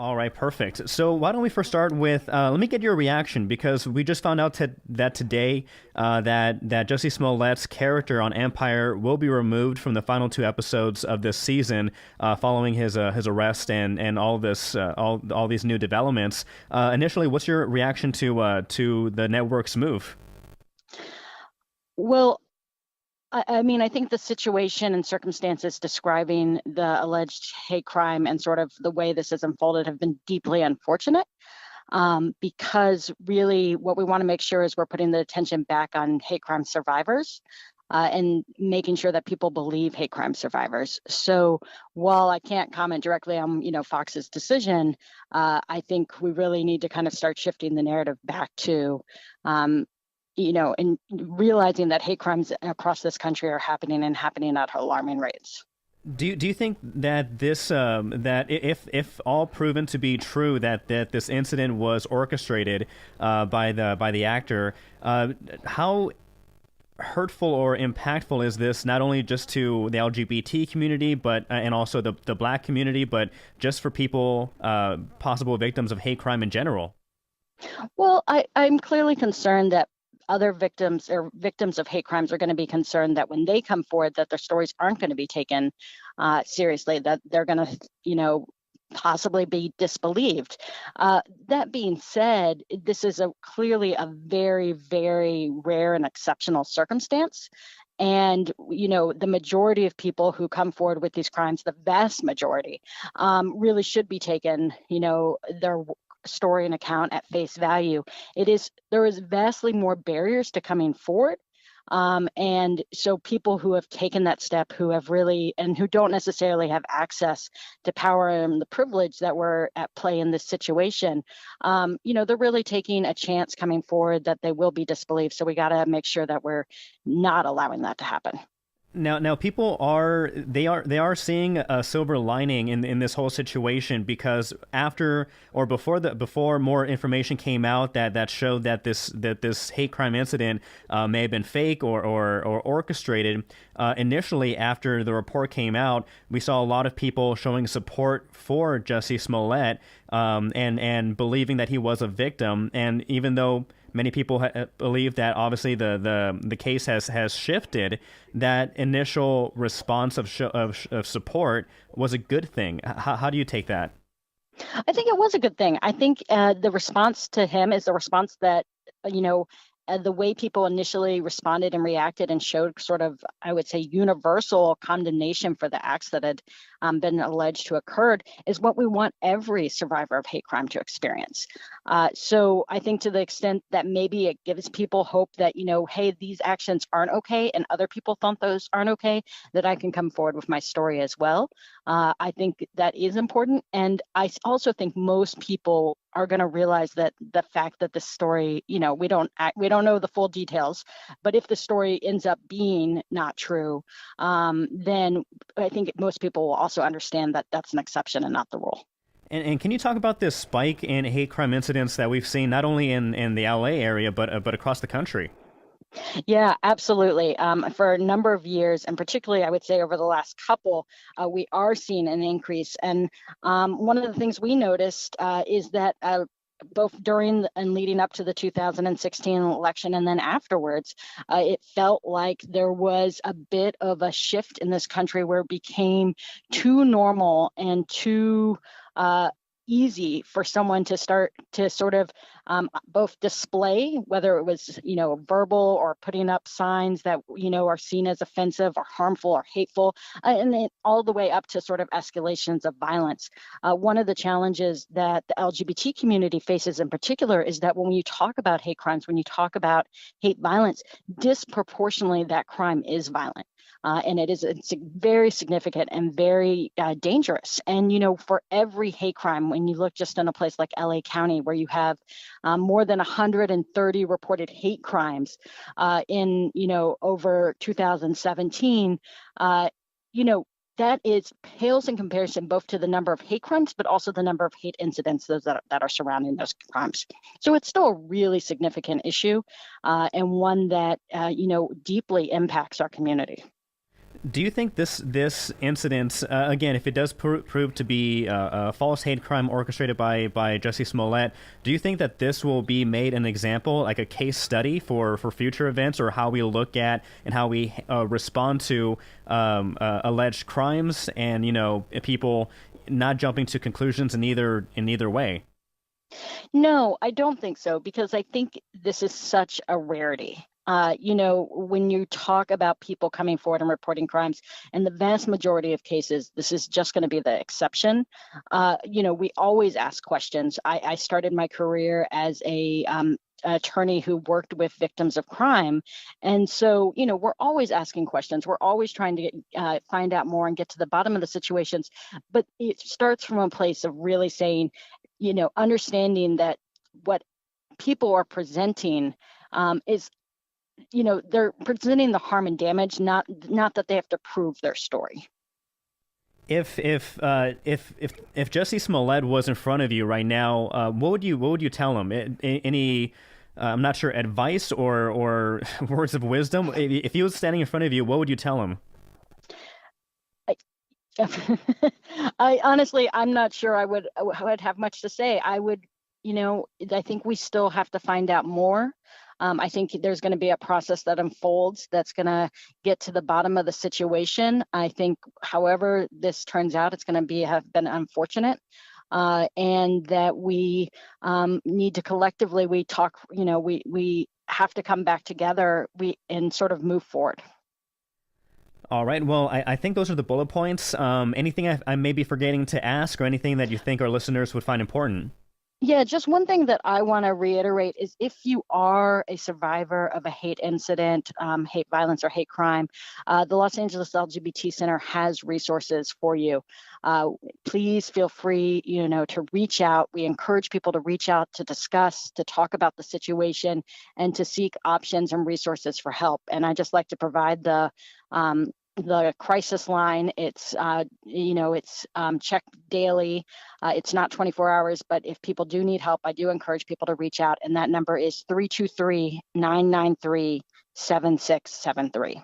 All right, perfect. So why don't we first start with let me get your reaction because we just found out that today that Jussie Smollett's character on Empire will be removed from the final two episodes of this season following his arrest and all this all these new developments. Initially, what's your reaction to the network's move? Well, I mean, I think the situation and circumstances describing the alleged hate crime and sort of the way this has unfolded have been deeply unfortunate. Because really what we want to make sure is we're putting the attention back on hate crime survivors and making sure that people believe hate crime survivors. So while I can't comment directly on, Fox's decision, I think we really need to kind of start shifting the narrative back to um, and realizing that hate crimes across this country are happening and happening at alarming rates. Do you think that this that if all proven to be true that this incident was orchestrated by the actor, how hurtful or impactful is this not only just to the LGBT community but and also the Black community, but just for people possible victims of hate crime in general? Well, I'm clearly concerned that other victims or victims of hate crimes are going to be concerned that when they come forward, that their stories aren't going to be taken seriously, that they're going to, possibly be disbelieved. That being said, this is clearly a very, very rare and exceptional circumstance. And, the majority of people who come forward with these crimes, the vast majority, really should be taken, their story and account at face value. There is vastly more barriers to coming forward. And so people who have taken that step, who have really, and who don't necessarily have access to power and the privilege that were at play in this situation, they're really taking a chance coming forward that they will be disbelieved. So we got to make sure that we're not allowing that to happen. Now, people are seeing a silver lining in this whole situation because after or before more information came out that showed that this hate crime incident may have been fake or orchestrated. Initially, after the report came out, we saw a lot of people showing support for Jussie Smollett and believing that he was a victim. And even though many people believe that obviously the case has shifted, that initial response of support was a good thing. How do you take that? I think it was a good thing. I think the response to him is the response that, the way people initially responded and reacted and showed sort of, I would say, universal condemnation for the acts that had been alleged to occurred is what we want every survivor of hate crime to experience. So I think to the extent that maybe it gives people hope that, hey, these actions aren't okay and other people thought those aren't okay, that I can come forward with my story as well. I think that is important. And I also think most people are going to realize that the fact that the story, we don't know the full details, but if the story ends up being not true, then I think most people will also understand that that's an exception and not the rule. And can you talk about this spike in hate crime incidents that we've seen not only in the LA area but across the country? Yeah, absolutely. For a number of years, and particularly, I would say over the last couple, we are seeing an increase. And one of the things we noticed is that both during and leading up to the 2016 election and then afterwards, it felt like there was a bit of a shift in this country where it became too normal and too easy for someone to start to sort of both display, whether it was, verbal or putting up signs that, are seen as offensive or harmful or hateful, and then all the way up to sort of escalations of violence. One of the challenges that the LGBT community faces in particular is that when you talk about hate crimes, when you talk about hate violence, disproportionately that crime is violent. And it's very significant and very dangerous. And, for every hate crime, when you look just in a place like LA County, where you have more than 130 reported hate crimes in, over 2017, that is pales in comparison both to the number of hate crimes, but also the number of hate incidents that are surrounding those crimes. So it's still a really significant issue and one that, deeply impacts our community. Do you think this incident, again, if it does prove to be a false hate crime orchestrated by Jussie Smollett, do you think that this will be made an example, like a case study for future events, or how we look at and how we respond to alleged crimes, and people not jumping to conclusions in either way? No, I don't think so, because I think this is such a rarity. When you talk about people coming forward and reporting crimes, and the vast majority of cases, this is just going to be the exception. We always ask questions. I started my career as a attorney who worked with victims of crime, and so we're always asking questions. We're always trying to find out more and get to the bottom of the situations. But it starts from a place of really saying, understanding that what people are presenting is, they're presenting the harm and damage, not that they have to prove their story. If Jussie Smollett was in front of you right now, what would you tell him? Any I'm not sure, advice or words of wisdom? If he was standing in front of you, what would you tell him? I honestly, I'm not sure I would have much to say. I think we still have to find out more. I think there's going to be a process that unfolds that's going to get to the bottom of the situation. I think, however this turns out, it's going to have been unfortunate, and that we need to collectively we have to come back together and sort of move forward. All right. Well, I think those are the bullet points. Anything I may be forgetting to ask, or anything that you think our listeners would find important? Yeah, just one thing that I want to reiterate is, if you are a survivor of a hate incident, hate violence, or hate crime, the Los Angeles LGBT Center has resources for you. Please feel free, to reach out. We encourage people to reach out, to discuss, to talk about the situation, and to seek options and resources for help. And I just like to provide the crisis line. It's checked daily. It's not 24 hours, but if people do need help, I do encourage people to reach out, and that number is 323-993-7673.